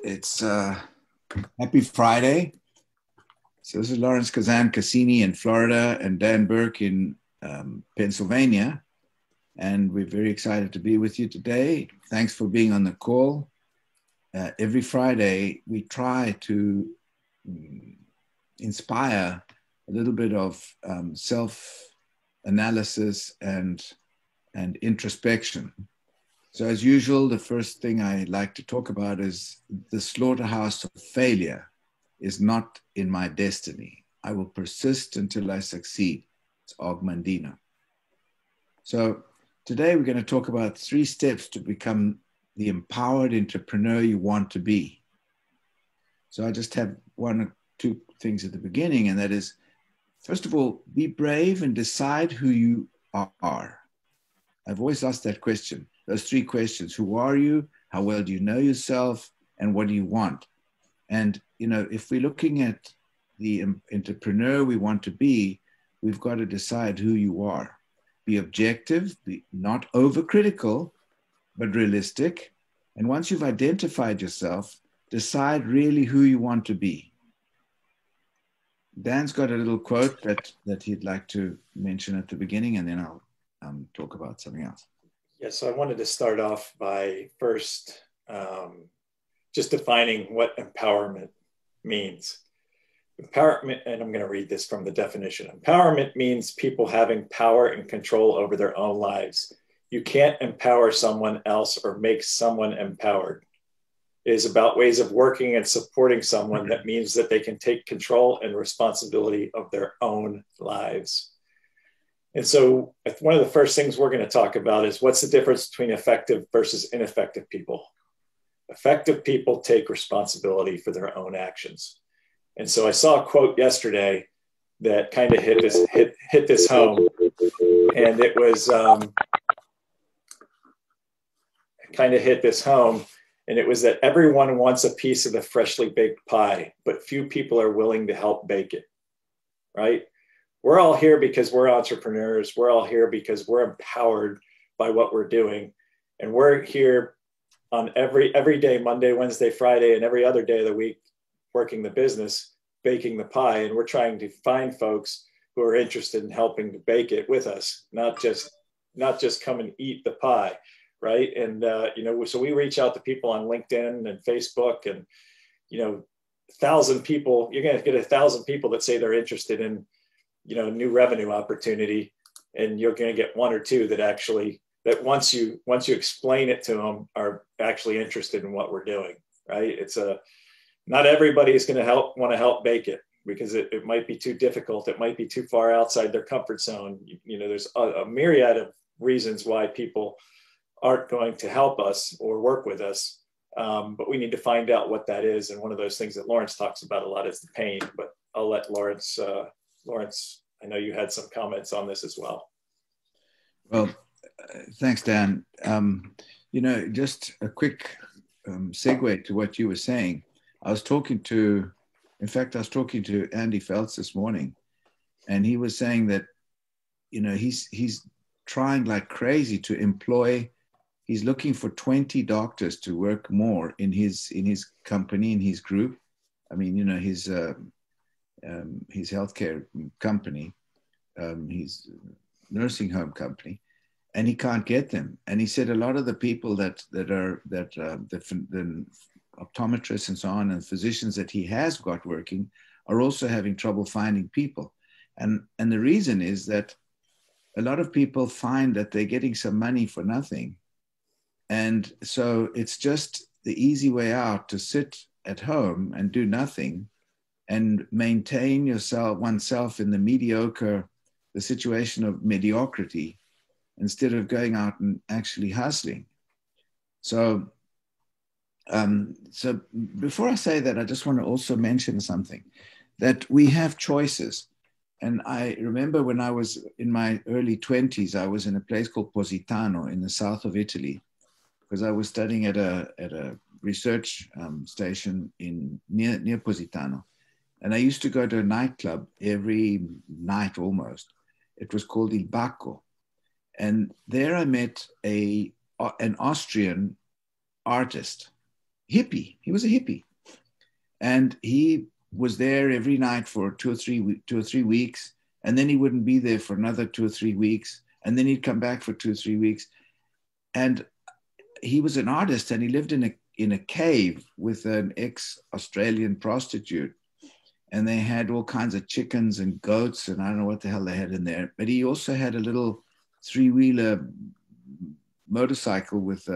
It's Happy Friday. So this is Lawrence Kazan Cassini in Florida and Dan Burke in Pennsylvania. And we're very excited to be with you today. Thanks for being on the call. Every Friday, we try to inspire a little bit of self-analysis and introspection. So as usual, the first thing I like to talk about is the slaughterhouse of failure is not in my destiny. I will persist until I succeed. It's Og Mandino. So today we're going to talk about 3 steps to become the empowered entrepreneur you want to be. So I just have 1 or 2 things at the beginning, and that is, first of all, be brave and decide who you are. I've always asked that question. Those 3 questions: who are you? How well do you know yourself? And what do you want? And, if we're looking at the entrepreneur we want to be, we've got to decide who you are. Be objective, be not overcritical, but realistic. And once you've identified yourself, decide really who you want to be. Dan's got a little quote that he'd like to mention at the beginning, and then I'll talk about something else. Yeah, so I wanted to start off by first just defining what empowerment means. Empowerment, and I'm going to read this from the definition. Empowerment means people having power and control over their own lives. You can't empower someone else or make someone empowered. It is about ways of working and supporting someone that means that they can take control and responsibility of their own lives. And so one of the first things we're going to talk about is what's the difference between effective versus ineffective people. Effective people take responsibility for their own actions. And so I saw a quote yesterday that kind of hit this home, and it was that everyone wants a piece of the freshly baked pie, but few people are willing to help bake it, right? We're all here because we're entrepreneurs. We're all here because we're empowered by what we're doing. And we're here on every day, Monday, Wednesday, Friday, and every other day of the week, working the business, baking the pie. And we're trying to find folks who are interested in helping to bake it with us, not just come and eat the pie, right? And, so we reach out to people on LinkedIn and Facebook, and, 1,000 people, you're going to get 1,000 people that say they're interested in, new revenue opportunity. And you're going to get 1 or 2 that once you explain it to them are actually interested in what we're doing, right? Not everybody is going to want to help bake it, because it might be too difficult. It might be too far outside their comfort zone. There's a myriad of reasons why people aren't going to help us or work with us. But we need to find out what that is. And one of those things that Lawrence talks about a lot is the pain, but I'll let Lawrence, I know you had some comments on this as well. Well, thanks, Dan. Just a quick segue to what you were saying. I was talking to Andy Feltz this morning, and he was saying that, he's trying like crazy to employ. He's looking for 20 doctors to work more in his company, in his group. I mean, his healthcare company, his nursing home company, and he can't get them. And he said a lot of the people that are the optometrists and so on, and physicians that he has got working, are also having trouble finding people. And the reason is that a lot of people find that they're getting some money for nothing. And so it's just the easy way out to sit at home and do nothing and maintain oneself in the situation of mediocrity, instead of going out and actually hustling. So before I say that, I just want to also mention something, that we have choices. And I remember when I was in my early 20s, I was in a place called Positano in the south of Italy, because I was studying at a research station near Positano. And I used to go to a nightclub every night almost. It was called Il Bacco. And there I met an Austrian artist. hippie. He was a hippie. And he was there every night for 2 or 3 weeks. And then he wouldn't be there for another 2 or 3 weeks. And then he'd come back for 2 or 3 weeks. And he was an artist, and he lived in a cave with an ex-Australian prostitute. And they had all kinds of chickens and goats, and I don't know what the hell they had in there. But he also had a little 3-wheeler motorcycle with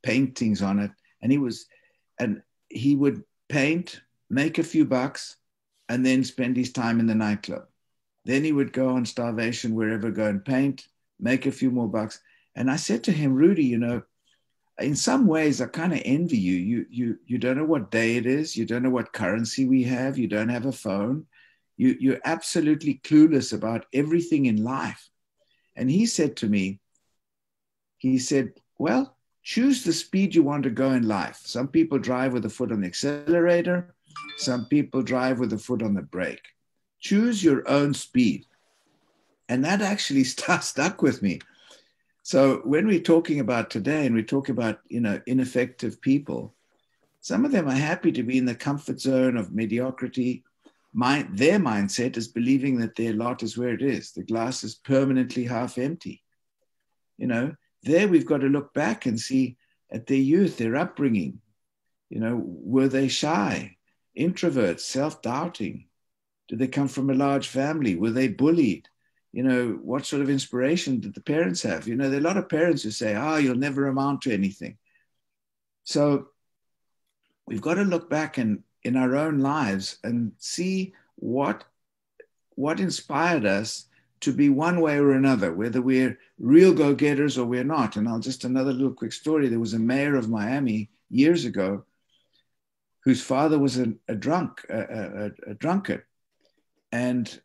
paintings on it. And he would paint, make a few bucks, and then spend his time in the nightclub. Then he would go on starvation wherever, go and paint, make a few more bucks. And I said to him, Rudy, you know, in some ways, I kind of envy you. You don't know what day it is. You don't know what currency we have. You don't have a phone. You're absolutely clueless about everything in life. And he said to me, he said, well, choose the speed you want to go in life. Some people drive with the foot on the accelerator. Some people drive with the foot on the brake. Choose your own speed. And that actually stuck with me. So when we're talking about today, and we talk about, you know, ineffective people, some of them are happy to be in the comfort zone of mediocrity. Their mindset is believing that their lot is where it is. The glass is permanently half empty. You know, there we've got to look back and see at their youth, their upbringing. You know, were they shy, introverts, self-doubting? Did they come from a large family? Were they bullied? You know, what sort of inspiration did the parents have? You know, there are a lot of parents who say, you'll never amount to anything. So we've got to look back in our own lives and see what inspired us to be one way or another, whether we're real go-getters or we're not. And another little quick story. There was a mayor of Miami years ago whose father was a drunkard. And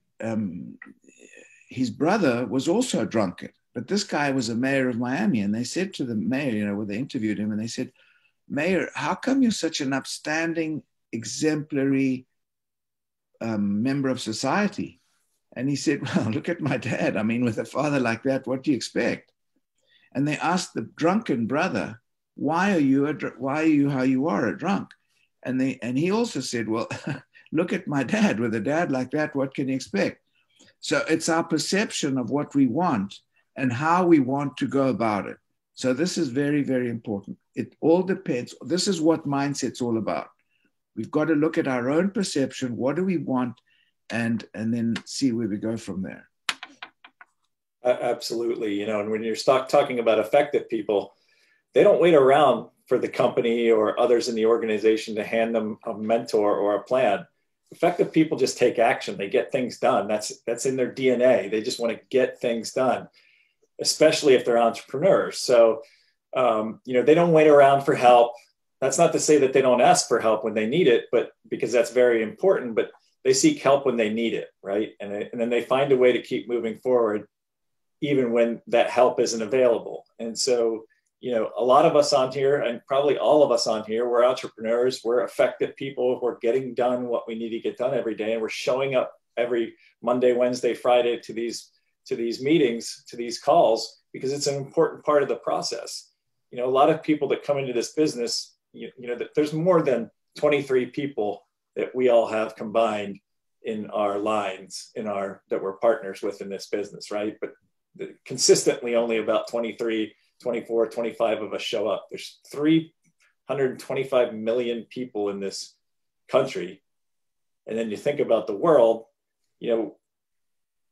his brother was also a drunkard, but this guy was a mayor of Miami. And they said to the mayor, you know, when they interviewed him, and they said, Mayor, how come you're such an upstanding, exemplary member of society? And he said, well, look at my dad. I mean, with a father like that, what do you expect? And they asked the drunken brother, why are you how you are, a drunk? And he also said, well, look at my dad. With a dad like that, what can you expect? So it's our perception of what we want and how we want to go about it. So this is very, very important. It all depends. This is what mindset's all about. We've got to look at our own perception. What do we want? And then see where we go from there. Absolutely. You know, and when you're talking about effective people, they don't wait around for the company or others in the organization to hand them a mentor or a plan. Effective people just take action. They get things done. That's in their DNA. They just want to get things done, especially if they're entrepreneurs. So, you know, they don't wait around for help. That's not to say that they don't ask for help when they need it, but because that's very important, but they seek help when they need it, right? And then they find a way to keep moving forward, even when that help isn't available. And so, you know, a lot of us on here, and probably all of us on here, we're entrepreneurs, we're effective people, we're getting done what we need to get done every day. And we're showing up every Monday, Wednesday, Friday to these meetings, to these calls, because it's an important part of the process. You know, a lot of people that come into this business, you know, that there's more than 23 people that we all have combined in our lines, that we're partners with in this business, right? But consistently only about 23, 24, 25 of us show up. There's 325 million people in this country. And then you think about the world, you know,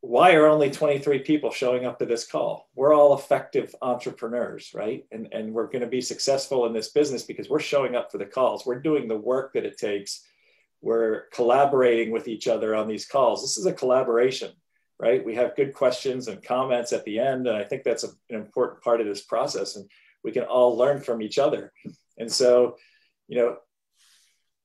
why are only 23 people showing up to this call? We're all effective entrepreneurs, right? And we're going to be successful in this business because we're showing up for the calls. We're doing the work that it takes. We're collaborating with each other on these calls. This is a collaboration, right? We have good questions and comments at the end. And I think that's an important part of this process. And we can all learn from each other. And so, you know,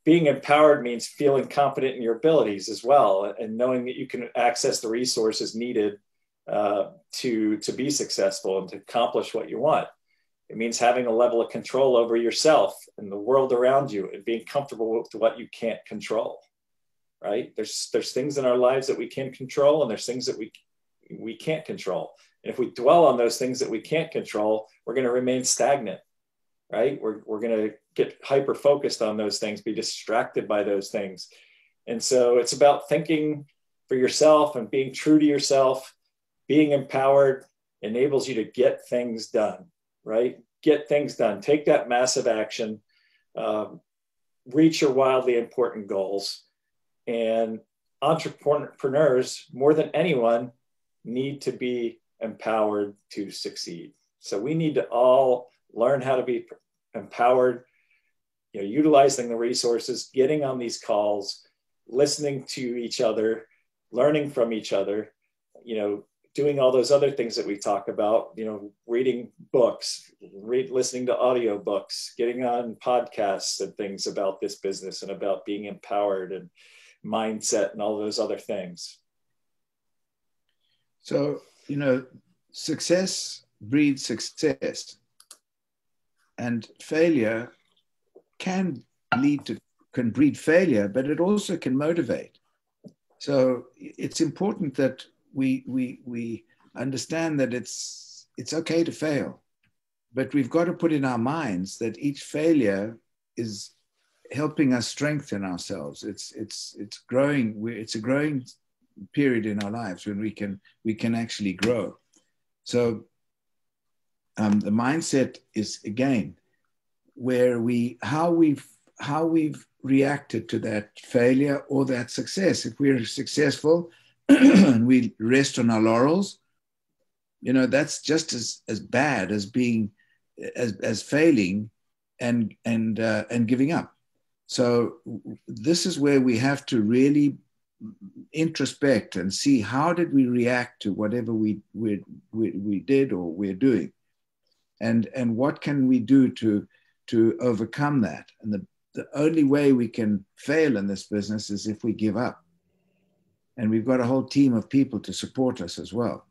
being empowered means feeling confident in your abilities as well, and knowing that you can access the resources needed to be successful and to accomplish what you want. It means having a level of control over yourself and the world around you, and being comfortable with what you can't control, right? There's things in our lives that we can control, and there's things that we can't control. And if we dwell on those things that we can't control, we're going to remain stagnant. right? We're going to get hyper focused on those things, be distracted by those things. And so it's about thinking for yourself and being true to yourself. Being empowered enables you to get things done, right? Get things done. Take that massive action, reach your wildly important goals. And entrepreneurs, more than anyone, need to be empowered to succeed. So we need to all learn how to be empowered, utilizing the resources, getting on these calls, listening to each other, learning from each other, doing all those other things that we talk about, reading books, listening to audio books, getting on podcasts and things about this business and about being empowered and mindset and all those other things. So, success breeds success, and failure can breed failure, but it also can motivate. So it's important that we understand that it's okay to fail, but we've got to put in our minds that each failure is helping us strengthen ourselves. It's growing. It's a growing period in our lives when we can actually grow. So the mindset is, again, where how we've reacted to that failure or that success. If we're successful and we rest on our laurels, that's just as bad as being as failing and giving up. So this is where we have to really introspect and see, how did we react to whatever we did or we're doing, and what can we do to overcome that. And the only way we can fail in this business is if we give up. And we've got a whole team of people to support us as well.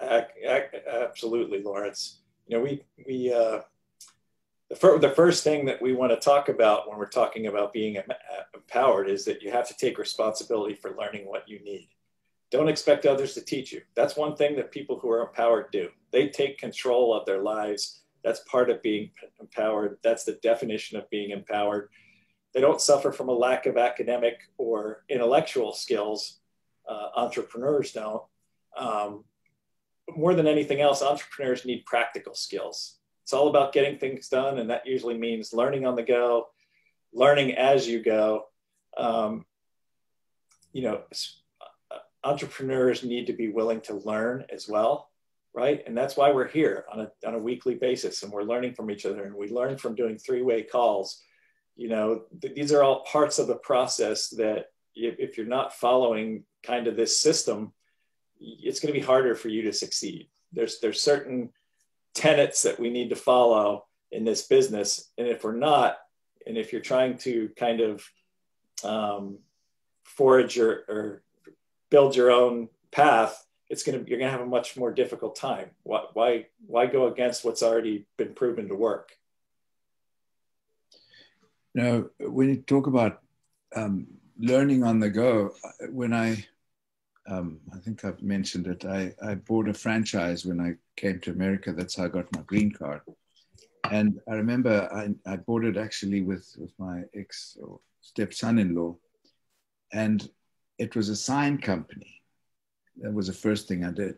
Absolutely, Lawrence. The first thing that we want to talk about when we're talking about being empowered is that you have to take responsibility for learning what you need. Don't expect others to teach you. That's one thing that people who are empowered do. They take control of their lives. That's part of being empowered. That's the definition of being empowered. They don't suffer from a lack of academic or intellectual skills. Entrepreneurs don't. More than anything else, entrepreneurs need practical skills. It's all about getting things done, and that usually means learning on the go, learning as you go. Entrepreneurs need to be willing to learn as well, right? And that's why we're here on a weekly basis, and we're learning from each other, and we learn from doing three-way calls. These are all parts of the process that if you're not following kind of this system, it's going to be harder for you to succeed. There's certain tenets that we need to follow in this business. And if we're not, and if you're trying to kind of forage or build your own path, you're going to have a much more difficult time. Why go against what's already been proven to work? When you talk about learning on the go, when I think I've mentioned it, I bought a franchise when I came to America. That's how I got my green card. And I remember I bought it actually with my ex or step-son-in-law. And it was a sign company. That was the first thing I did.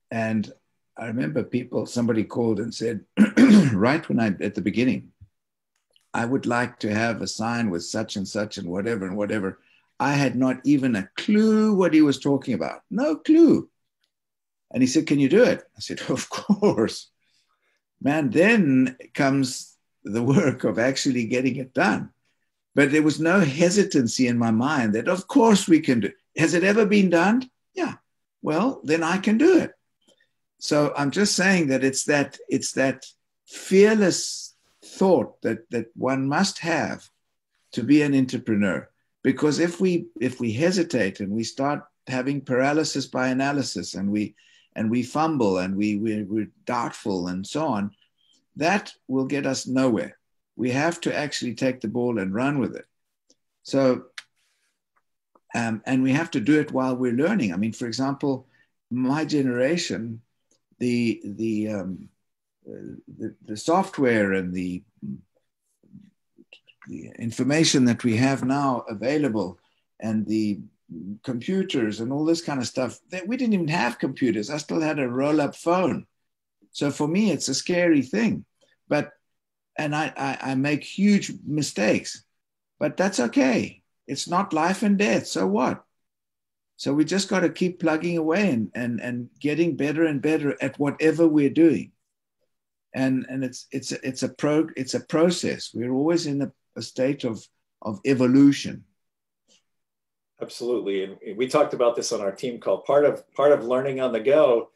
And I remember somebody called and said, right at the beginning, I would like to have a sign with such and such and whatever and whatever. I had not even a clue what he was talking about. No clue. And he said, can you do it? I said, of course. Man, then comes the work of actually getting it done. But there was no hesitancy in my mind that, of course, we can do it. Has it ever been done? Yeah. Well, then I can do it. So I'm just saying that it's that fearless thought that one must have to be an entrepreneur. Because if we hesitate and we start having paralysis by analysis and we fumble and we're doubtful and so on, that will get us nowhere. We have to actually take the ball and run with it. So, and we have to do it while we're learning. I mean, for example, my generation, the the software and the information that we have now available, and the computers and all this kind of stuff, that we didn't even have computers. I still had a roll-up phone. So for me, it's a scary thing. But and I make huge mistakes, but that's okay. It's not life and death. So what? So we just got to keep plugging away and getting better and better at whatever we're doing. And it's a process. We're always in a state of evolution. Absolutely. And we talked about this on our team call. Part of learning on the go,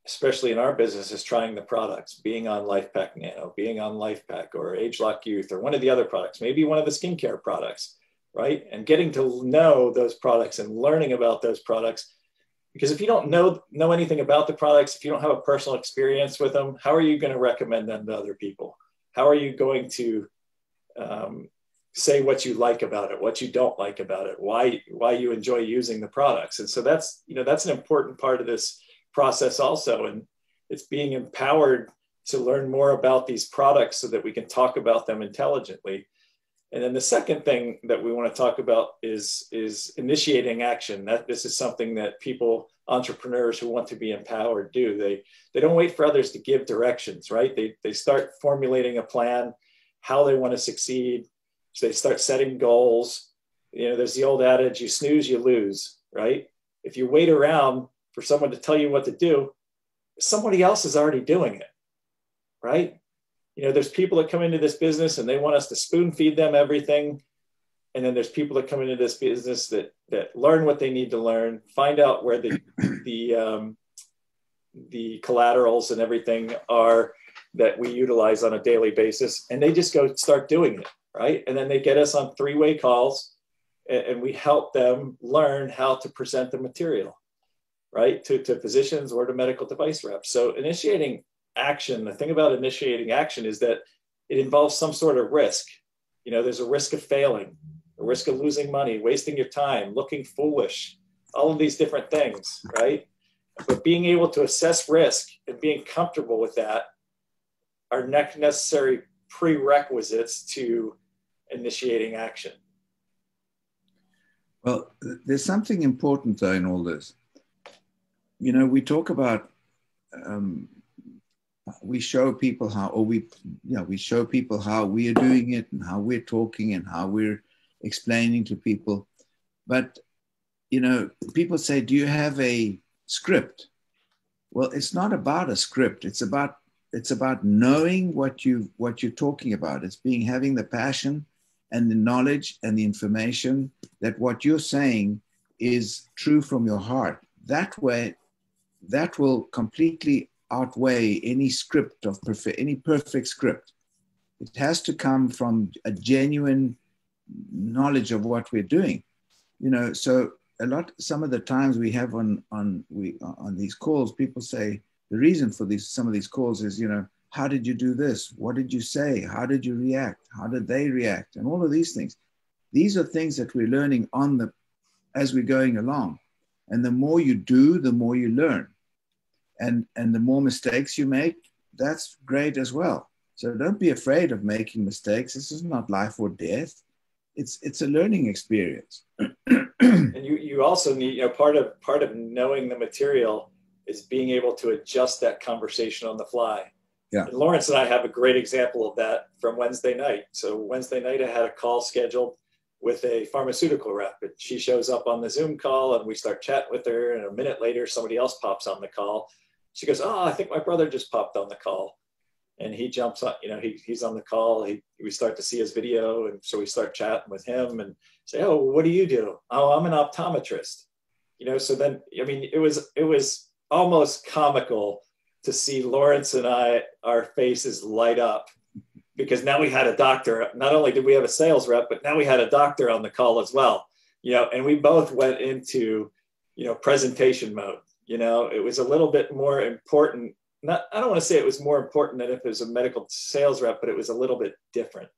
especially in our business, is trying the products, being on LifePak Nano, being on LifePak or AgeLock Youth or one of the other products, maybe one of the skincare products, right? And getting to know those products and learning about those products. Because if you don't know anything about the products, if you don't have a personal experience with them, how are you going to recommend them to other people? How are you going to say what you like about it, what you don't like about it, why you enjoy using the products? And so that's an important part of this process also. And it's being empowered to learn more about these products so that we can talk about them intelligently. And then the second thing that we want to talk about is initiating action. That this is something that entrepreneurs who want to be empowered do. They don't wait for others to give directions, right? They start formulating a plan, how they want to succeed. So they start setting goals. There's the old adage, you snooze, you lose, right? If you wait around for someone to tell you what to do, somebody else is already doing it, right? There's people that come into this business and they want us to spoon feed them everything. And then there's people that come into this business that learn what they need to learn, find out where the collaterals and everything are that we utilize on a daily basis. And they just go start doing it, right? And then they get us on three-way calls and we help them learn how to present the material, right? To physicians or to medical device reps. So initiating action, the thing about initiating action is that it involves some sort of risk. There's a risk of failing, a risk of losing money, wasting your time, looking foolish, all of these different things, right? But being able to assess risk and being comfortable with that are necessary prerequisites to initiating action. Well, there's something important though in all this. We talk about we show people how we are doing it and how we're talking and how we're explaining to people. But people say, do you have a script? Well, it's not about a script. It's about knowing what you're talking about. It's having the passion and the knowledge and the information that what you're saying is true from your heart. That way, that will completely outweigh any script any perfect script. It has to come from a genuine knowledge of what we're doing. So some of the times we have on these calls, people say the reason for some of these calls is, how did you do this? What did you say? How did you react? How did they react? And all of these things. These are things that we're learning as we're going along. And the more you do, the more you learn. And the more mistakes you make, that's great as well. So don't be afraid of making mistakes. This is not life or death. It's a learning experience. And you also need, part of knowing the material is being able to adjust that conversation on the fly. Yeah. And Lawrence and I have a great example of that from Wednesday night. So Wednesday night, I had a call scheduled with a pharmaceutical rep. And she shows up on the Zoom call and we start chatting with her. And a minute later, somebody else pops on the call. She goes, oh, I think my brother just popped on the call. And he jumps on, he's on the call. We start to see his video. And so we start chatting with him and say, oh, what do you do? Oh, I'm an optometrist. So then, it was almost comical to see Lawrence and our faces light up, because now we had a doctor. Not only did we have a sales rep, but now we had a doctor on the call as well, and we both went into, presentation mode. It was a little bit more important. I don't want to say it was more important than if it was a medical sales rep, but it was a little bit different,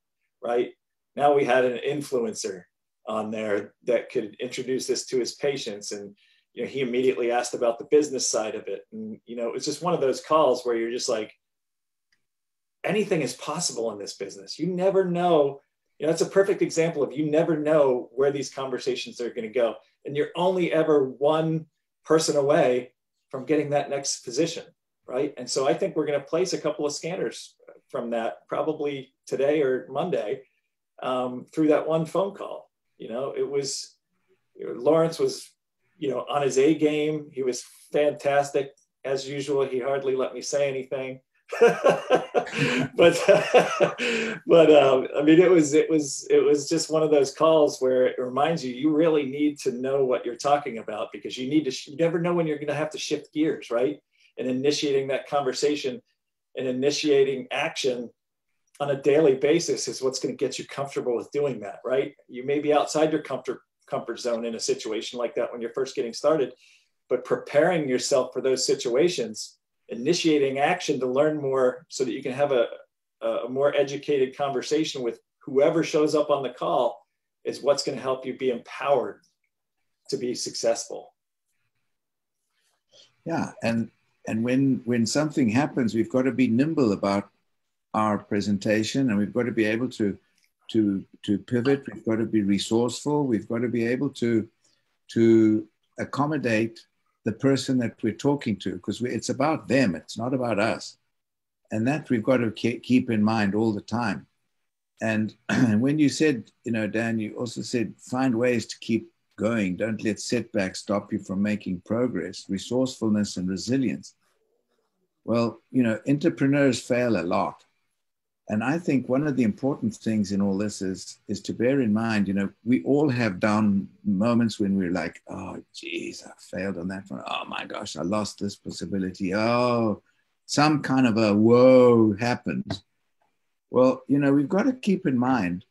right? Now we had an influencer on there that could introduce this to his patients. And, he immediately asked about the business side of it. And, it was just one of those calls where you're just like, anything is possible in this business. You never know. You know, it's a perfect example of you never know where these conversations are going to go. And you're only ever one person away from getting that next position, right? And so I think we're going to place a couple of scanners from that probably today or Monday through that one phone call. You know, Lawrence was, you know, on his A game. He was fantastic. As usual, he hardly let me say anything. but I mean, it was just one of those calls where it reminds you really need to know what you're talking about, because you never know when you're going to have to shift gears, right? And initiating that conversation and initiating action on a daily basis is what's going to get you comfortable with doing that, right? You may be outside your comfort zone in a situation like that when you're first getting started, but preparing yourself for those situations, initiating action to learn more so that you can have a more educated conversation with whoever shows up on the call is what's going to help you be empowered to be successful. Yeah, and when something happens, we've got to be nimble about our presentation, and we've got to be able to pivot. We've got to be resourceful. We've got to be able to accommodate the person that we're talking to, because it's about them. It's not about us. And that we've got to keep in mind all the time. And when you said, you know, Dan, you also said, find ways to keep going. Don't let setbacks stop you from making progress, resourcefulness and resilience. Well, you know, entrepreneurs fail a lot. And I think one of the important things in all this is to bear in mind, you know, we all have down moments when we're like, oh, geez, I failed on that one. Oh, my gosh, I lost this possibility. Oh, some kind of a whoa happened. Well, you know, we've got to keep in mind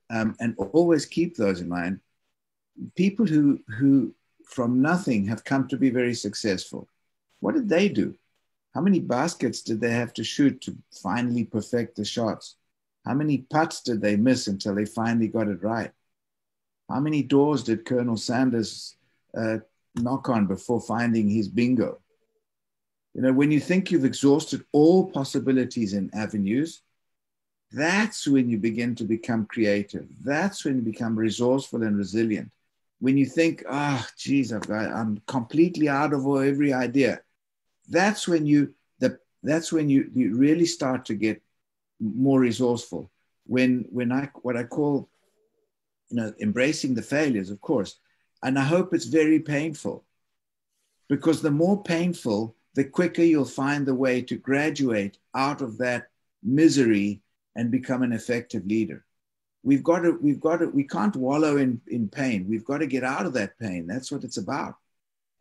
and always keep those in mind. People who from nothing have come to be very successful. What did they do? How many baskets did they have to shoot to finally perfect the shots? How many putts did they miss until they finally got it right? How many doors did Colonel Sanders knock on before finding his bingo? You know, when you think you've exhausted all possibilities and avenues, that's when you begin to become creative. That's when you become resourceful and resilient. When you think, geez, I'm completely out of every idea. That's when you really start to get more resourceful. What I call, you know, embracing the failures, of course. And I hope it's very painful, because the more painful, the quicker you'll find the way to graduate out of that misery and become an effective leader. We can't wallow in pain. We've got to get out of that pain. That's what it's about.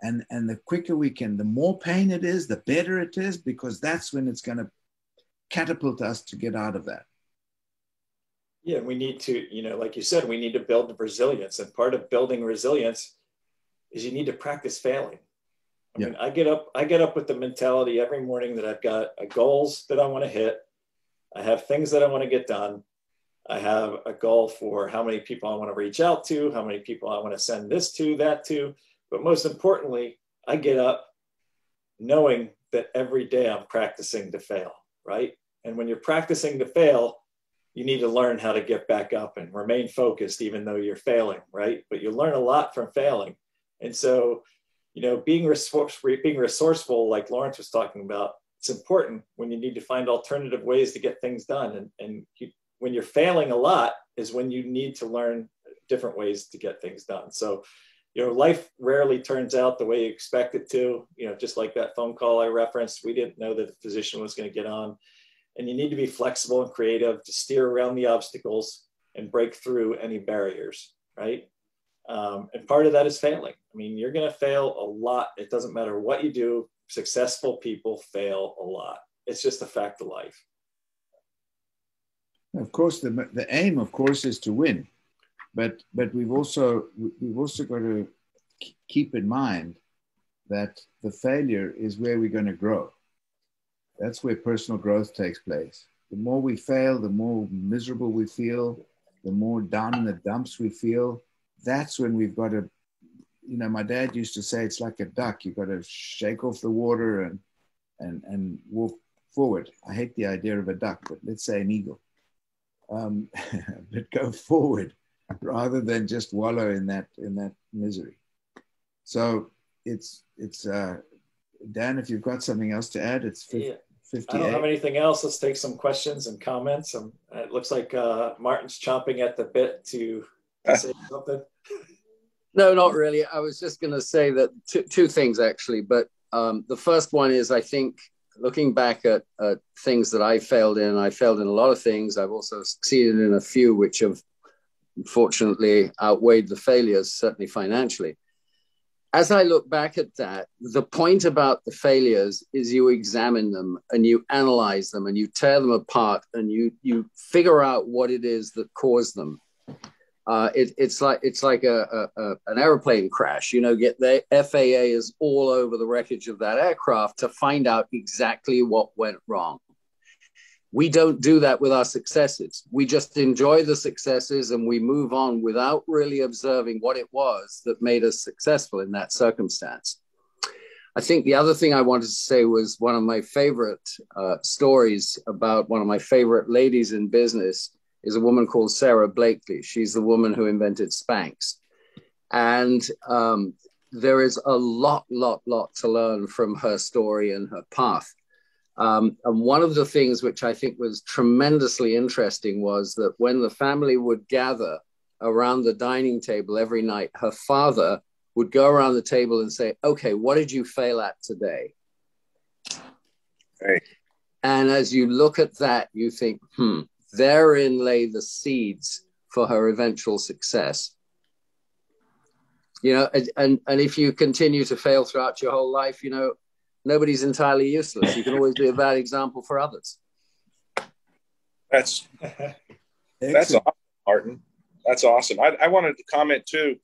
And the quicker we can, the more pain it is, the better it is, because that's when it's going to catapult us to get out of that. Yeah, we need to, you know, like you said, we need to build resilience. And part of building resilience is you need to practice failing. I mean, I get up with the mentality every morning that I've got goals that I want to hit. I have things that I want to get done. I have a goal for how many people I want to reach out to, how many people I want to send this to, that to. But most importantly, I get up knowing that every day I'm practicing to fail, right? And when you're practicing to fail, you need to learn how to get back up and remain focused, even though you're failing, right? But you learn a lot from failing. And so, you know, being resourceful, like Lawrence was talking about, it's important when you need to find alternative ways to get things done. And when you're failing a lot is when you need to learn different ways to get things done. So, you know, life rarely turns out the way you expect it to, you know, just like that phone call I referenced. We didn't know that the physician was going to get on. And you need to be flexible and creative to steer around the obstacles and break through any barriers, right? And part of that is failing. I mean, you're going to fail a lot. It doesn't matter what you do. Successful people fail a lot. It's just a fact of life. Of course, the aim, of course, is to win. But we've also got to keep in mind that the failure is where we're going to grow. That's where personal growth takes place. The more we fail, the more miserable we feel, the more down in the dumps we feel. That's when we've got to, you know, my dad used to say, it's like a duck. You've got to shake off the water and walk forward. I hate the idea of a duck, but let's say an eagle. But go forward rather than just wallow in that misery. So it's Dan, if you've got something else to add, it's 58. I don't have anything else. Let's take some questions and comments. It looks like Martin's chomping at the bit to say something. No, not really. I was just going to say that two things, actually. But the first one is, I think, looking back at things that I failed in a lot of things. I've also succeeded in a few which have unfortunately outweighed the failures, certainly financially. As I look back at that, the point about the failures is you examine them and you analyze them and you tear them apart and you figure out what it is that caused them. It's like an airplane crash. You know, get the FAA is all over the wreckage of that aircraft to find out exactly what went wrong. We don't do that with our successes. We just enjoy the successes and we move on without really observing what it was that made us successful in that circumstance. I think the other thing I wanted to say was one of my favorite stories about one of my favorite ladies in business is a woman called Sarah Blakely. She's the woman who invented Spanx. And there is a lot to learn from her story and her path. And one of the things which I think was tremendously interesting was that when the family would gather around the dining table every night, her father would go around the table and say, okay, what did you fail at today? Right. And as you look at that, you think, therein lay the seeds for her eventual success. You know, and if you continue to fail throughout your whole life, you know, nobody's entirely useless. You can always be a bad example for others. That's awesome, Martin. That's awesome. I wanted to comment too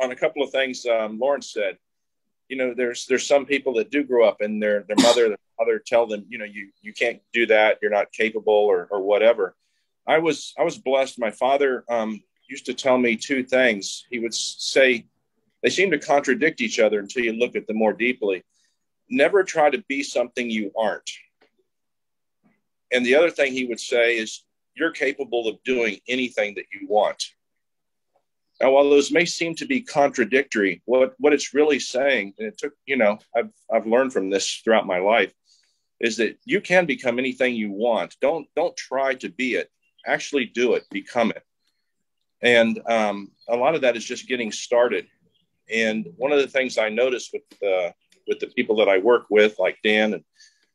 on a couple of things Lawrence said. You know, there's some people that do grow up and their mother tell them, you know, you can't do that. You're not capable or whatever. I was blessed. My father used to tell me two things. He would say, they seem to contradict each other until you look at them more deeply. Never try to be something you aren't. And the other thing he would say is, you're capable of doing anything that you want. Now, while those may seem to be contradictory, what it's really saying, and it took, you know, I've learned from this throughout my life, is that you can become anything you want. Don't try to be it. Actually do it. Become it. And a lot of that is just getting started. And one of the things I noticed with the people that I work with, like Dan and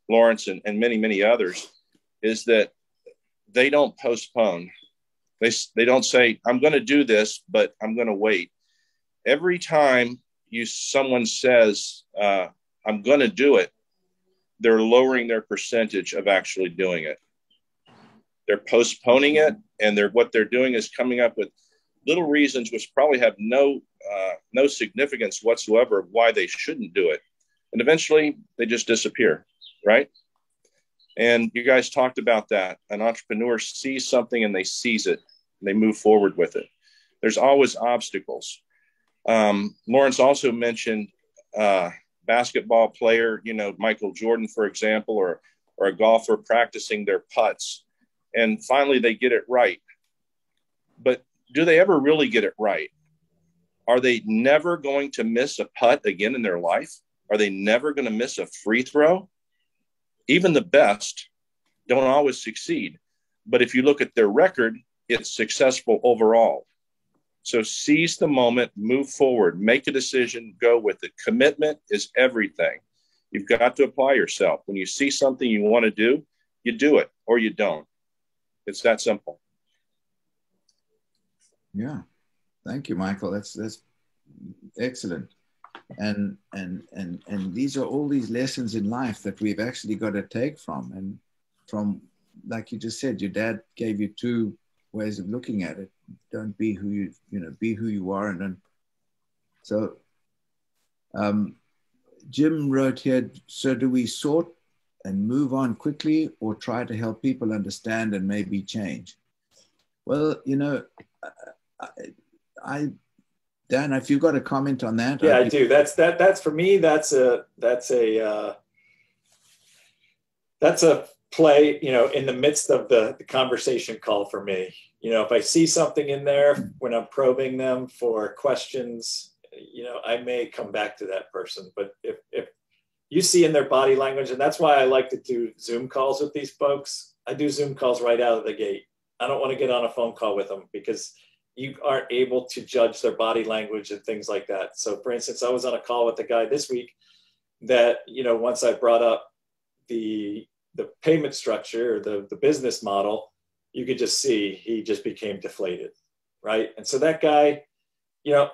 Lawrence and many, many others, is that they don't postpone. They don't say, I'm going to do this, but I'm going to wait. Every time someone says, I'm going to do it, they're lowering their percentage of actually doing it. They're postponing it, and what they're doing is coming up with little reasons which probably have no significance whatsoever of why they shouldn't do it. And eventually they just disappear, right? And you guys talked about that. An entrepreneur sees something and they seize it and they move forward with it. There's always obstacles. Lawrence also mentioned basketball player, you know, Michael Jordan, for example, or a golfer practicing their putts. And finally they get it right. But do they ever really get it right? Are they never going to miss a putt again in their life? Are they never going to miss a free throw? Even the best don't always succeed. But if you look at their record, it's successful overall. So seize the moment, move forward, make a decision, go with it. Commitment is everything. You've got to apply yourself. When you see something you want to do, you do it or you don't. It's that simple. Yeah. Thank you, Michael. That's excellent. And these are all these lessons in life that we've actually got to take from. And from, like you just said, your dad gave you two ways of looking at it. Don't be who be who you are. And then, so Jim wrote here, so do we sort and move on quickly or try to help people understand and maybe change? Well, you know, Dan, if you've got a comment on that. Yeah, I do. That's for me. That's a that's a play, in the midst of the conversation call for me. If I see something in there when I'm probing them for questions, I may come back to that person. But if you see in their body language, and that's why I like to do Zoom calls with these folks. I do Zoom calls right out of the gate. I don't want to get on a phone call with them because you aren't able to judge their body language and things like that. So for instance, I was on a call with a guy this week that, once I brought up the payment structure or the business model, you could just see he just became deflated, right? And so that guy,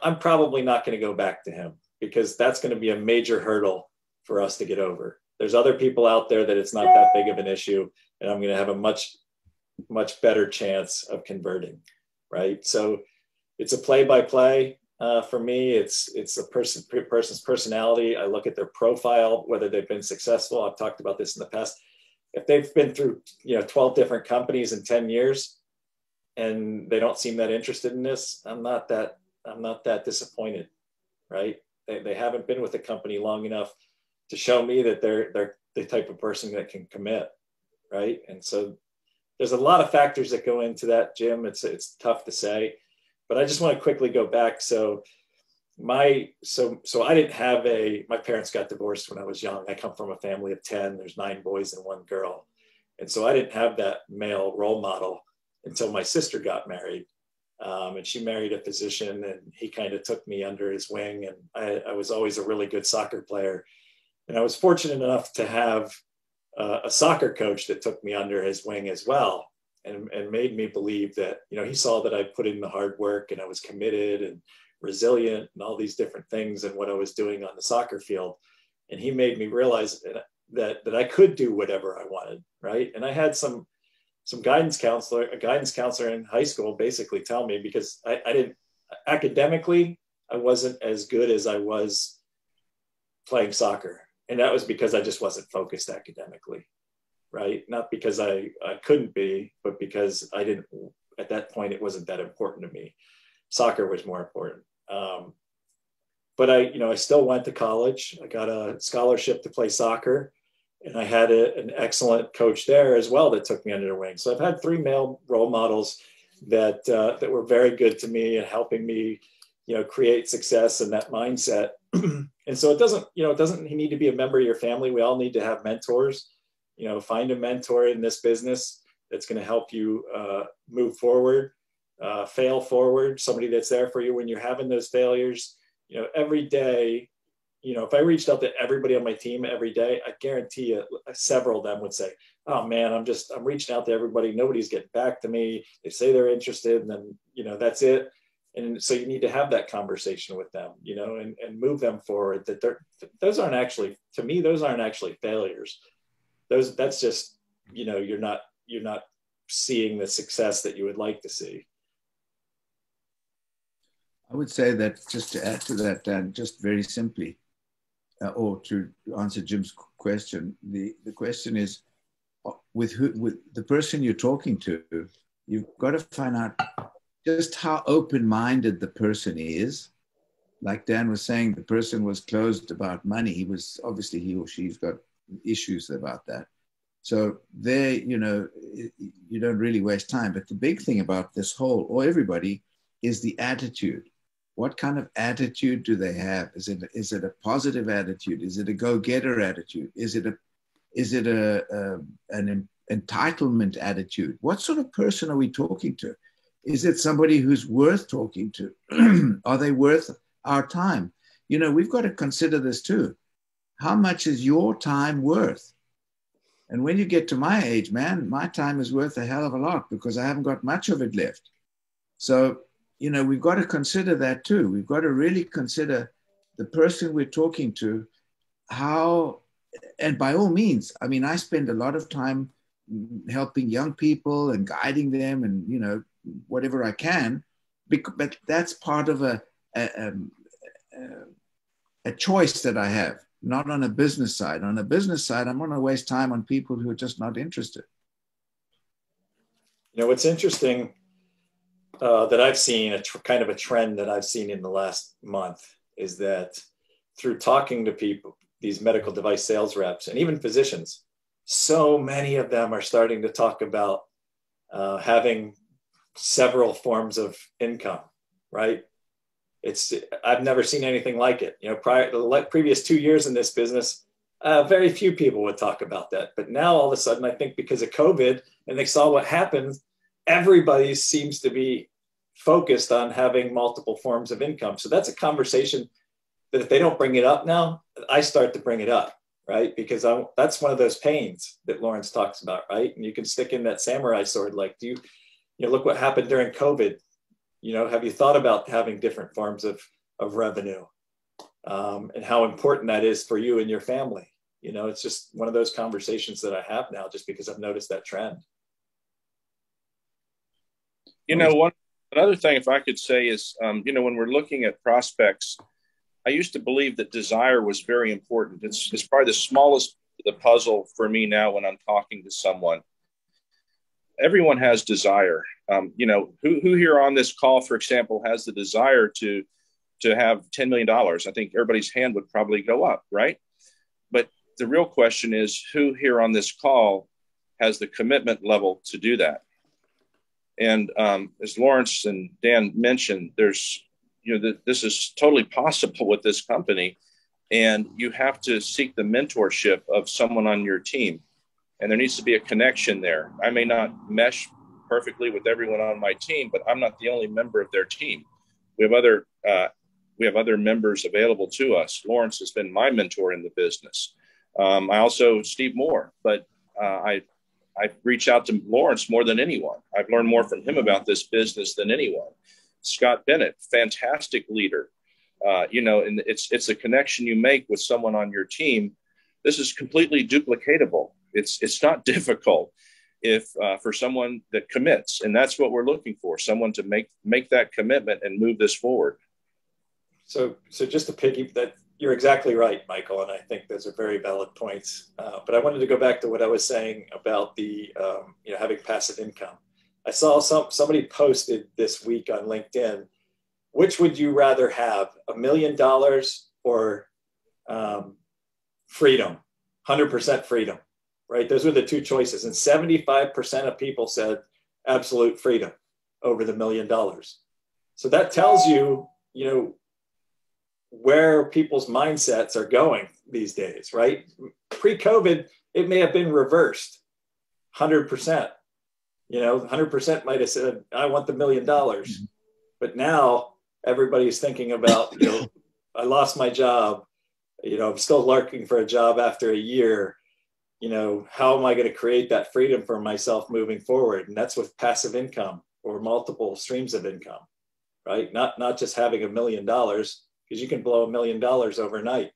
I'm probably not going to go back to him because that's going to be a major hurdle for us to get over. There's other people out there that it's not that big of an issue, and I'm going to have a much, much better chance of converting, right? So it's a play-by-play. For me, it's a person's personality. I look at their profile, whether they've been successful. I've talked about this in the past. If they've been through 12 different companies in 10 years and they don't seem that interested in this, I'm not that disappointed, right? They haven't been with the company long enough to show me that they're the type of person that can commit, right? And so there's a lot of factors that go into that, Jim. It's tough to say, but I just want to quickly go back. So I didn't have my parents got divorced when I was young. I come from a family of 10. There's 9 boys and 1 girl. And so I didn't have that male role model until my sister got married. And she married a physician, and he kind of took me under his wing. And I was always a really good soccer player. And I was fortunate enough to have a soccer coach that took me under his wing as well, and made me believe that, he saw that I put in the hard work and I was committed and resilient and all these different things and what I was doing on the soccer field. And he made me realize that I could do whatever I wanted, right? And I had some a guidance counselor in high school basically tell me, because I didn't, academically, I wasn't as good as I was playing soccer. And that was because I just wasn't focused academically, right? Not because I couldn't be, but because I didn't, at that point, it wasn't that important to me. Soccer was more important. But I still went to college. I got a scholarship to play soccer, and I had an excellent coach there as well that took me under their wing. So I've had 3 male role models that were very good to me and helping me, create success and that mindset. And so it doesn't need to be a member of your family. We all need to have mentors. Find a mentor in this business that's going to help you move forward, fail forward, somebody that's there for you when you're having those failures. Every day, if I reached out to everybody on my team every day, I guarantee you several of them would say, oh man, I'm reaching out to everybody. Nobody's getting back to me. They say they're interested, and then, that's it. And so you need to have that conversation with them, and move them forward. Those aren't actually failures. That's just, you're not seeing the success that you would like to see. I would say that, just to add to that, Dan, just very simply, or to answer Jim's question, the question is, with the person you're talking to, you've got to find out just how open-minded the person is. Like Dan was saying, the person was closed about money. He or she's got issues about that. So there, you don't really waste time. But the big thing about this whole, or everybody, is the attitude. What kind of attitude do they have? Is it a positive attitude? Is it a go-getter attitude? Is it an entitlement attitude? What sort of person are we talking to? Is it somebody who's worth talking to? Are they worth our time? We've got to consider this too. How much is your time worth? And when you get to my age, man, my time is worth a hell of a lot because I haven't got much of it left. So, we've got to consider that too. We've got to really consider the person we're talking to, and by all means, I spend a lot of time helping young people and guiding them and, whatever I can, but that's part of a choice that I have, not on a business side. On a business side, I'm going to waste time on people who are just not interested. What's interesting that I've seen, kind of a trend that I've seen in the last month, is that through talking to people, these medical device sales reps and even physicians, so many of them are starting to talk about having several forms of income, right? I've never seen anything like it. You know, previous 2 years in this business, very few people would talk about that. But now all of a sudden, I think because of COVID and they saw what happened, everybody seems to be focused on having multiple forms of income. So that's a conversation that if they don't bring it up now, I start to bring it up, right? Because that's one of those pains that Lawrence talks about, right? And you can stick in that samurai sword, like, you know, look what happened during COVID. You know, have you thought about having different forms of revenue, and how important that is for you and your family? You know, it's just one of those conversations that I have now, just because I've noticed that trend. You know, another thing, if I could say, is, you know, when we're looking at prospects, I used to believe that desire was very important. It's probably the smallest of the puzzle for me now when I'm talking to someone. Everyone has desire. You know, who here on this call, for example, has the desire to have $10 million? I think everybody's hand would probably go up, right? But the real question is, who here on this call has the commitment level to do that? And as Lawrence and Dan mentioned, there's, you know, this is totally possible with this company, and you have to seek the mentorship of someone on your team. And there needs to be a connection there. I may not mesh perfectly with everyone on my team, but I'm not the only member of their team. We have other members available to us. Lawrence has been my mentor in the business. I also, Steve Moore, but I reach out to Lawrence more than anyone. I've learned more from him about this business than anyone. Scott Bennett, fantastic leader. You know, and it's a connection you make with someone on your team. This is completely duplicatable. It's not difficult if for someone that commits, and that's what we're looking for, someone to make that commitment and move this forward. So just to piggy that, you're exactly right, Michael, and I think those are very valid points. But I wanted to go back to what I was saying about the you know, having passive income. I saw somebody posted this week on LinkedIn. Which would you rather have, $1 million or freedom, 100% freedom? Right? Those were the two choices. And 75% of people said absolute freedom over the $1 million. So that tells you, you know, where people's mindsets are going these days, right? Pre-COVID, it may have been reversed, 100%. You know, 100% might have said, I want the $1 million. But now everybody's thinking about, you know, I lost my job. You know, I'm still looking for a job after a year. You know, how am I going to create that freedom for myself moving forward? And that's with passive income or multiple streams of income, right? Not just having $1 million, because you can blow $1 million overnight.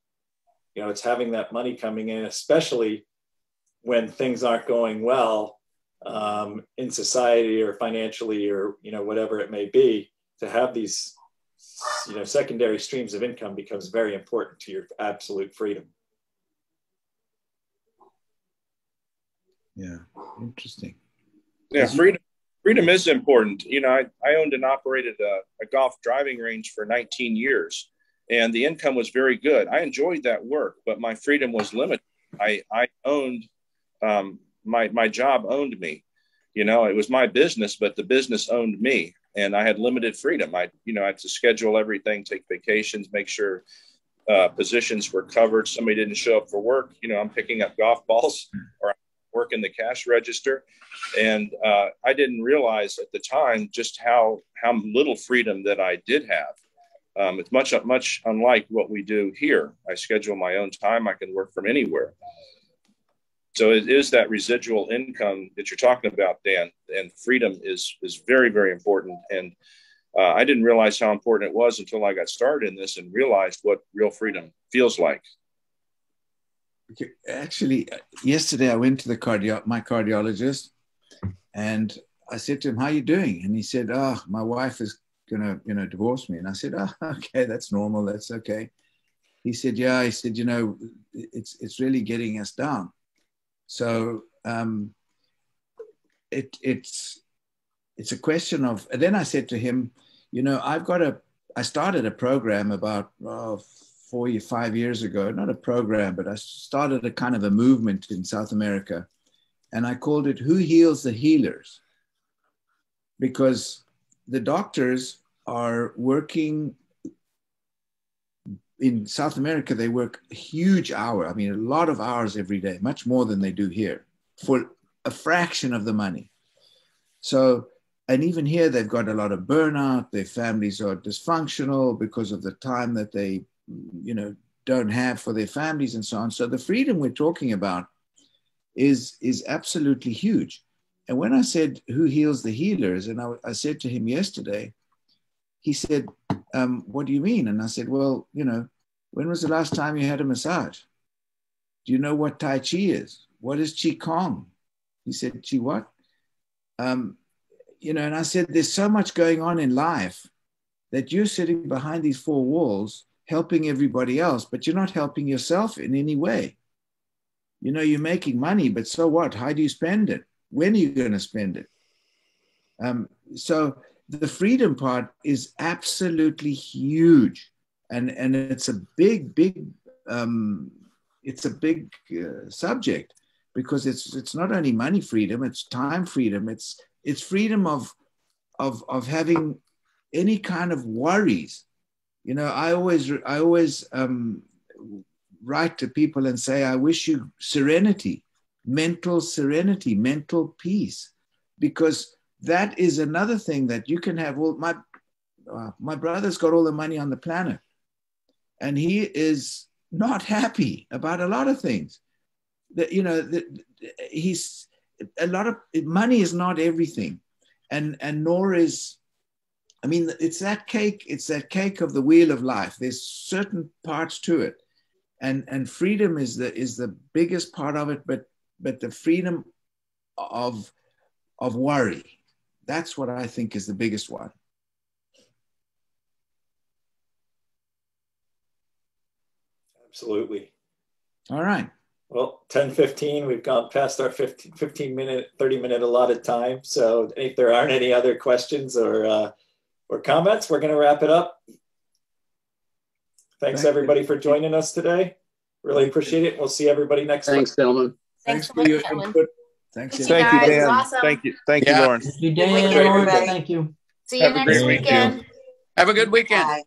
You know, it's having that money coming in, especially when things aren't going well in society or financially or, you know, whatever it may be. To have these, you know, secondary streams of income becomes very important to your absolute freedom. Yeah, interesting. Yeah, freedom is important. You know, I owned and operated a golf driving range for 19 years, and the income was very good. I enjoyed that work, but my freedom was limited. I owned, my job owned me. You know, it was my business, but the business owned me, and I had limited freedom. I had to schedule everything, take vacations, make sure positions were covered. Somebody didn't show up for work. You know, I'm picking up golf balls or working the cash register. And I didn't realize at the time just how little freedom that I did have. It's much unlike what we do here. I schedule my own time. I can work from anywhere. So it is that residual income that you're talking about, Dan, and freedom is very, very important. And I didn't realize how important it was until I got started in this and realized what real freedom feels like. Okay. Actually, yesterday I went to my cardiologist, and I said to him, "How are you doing?" And he said, "Oh, my wife is gonna, divorce me." And I said, "Oh, okay, that's normal. That's okay." He said, "Yeah." He said, it's really getting us down. So it's a question of." And then I said to him, I started a program about 5 years ago, not a program, but I started a kind of a movement in South America, and I called it Who Heals the Healers? Because the doctors are working in South America, they work a huge hour. I mean, a lot of hours every day, much more than they do here, for a fraction of the money. So, and even here, they've got a lot of burnout. Their families are dysfunctional because of the time that they, don't have for their families and so on. So the freedom we're talking about is absolutely huge. And when I said, who heals the healers? And I said to him yesterday, he said, what do you mean? And I said, well, when was the last time you had a massage? Do you know what Tai Chi is? What is Qi Kong? He said, Qi what? And I said, there's so much going on in life that you're sitting behind these four walls, helping everybody else, but you're not helping yourself in any way. You're making money, but so what? How do you spend it? When are you going to spend it? So the freedom part is absolutely huge. And it's a big subject, because it's not only money freedom, it's time freedom. It's freedom of having any kind of worries. I always write to people and say, I wish you serenity, mental peace, because that is another thing that you can have. Well, my brother's got all the money on the planet, and he is not happy about a lot of things. He's a lot of money is not everything, and nor is. I mean, it's that cake of the wheel of life. There's certain parts to it, and freedom is the biggest part of it. But the freedom of worry, that's what I think is the biggest one. Absolutely. All right. Well, 10:15, we've gone past our 15-minute, 30-minute allotted time. So if there aren't any other questions or comments, we're going to wrap it up. Thanks everybody for joining us today. Really appreciate it. We'll see everybody next time. Thanks, gentlemen. Thanks for your input. Thanks you, Dan. Awesome. Thank you, Lauren. Thank you, Dan. Lauren, thank you. See you next weekend. Have a good weekend. Bye.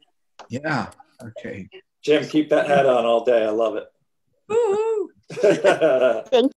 Yeah. Okay. Jim, keep that hat on all day. I love it. Woo-hoo. Thank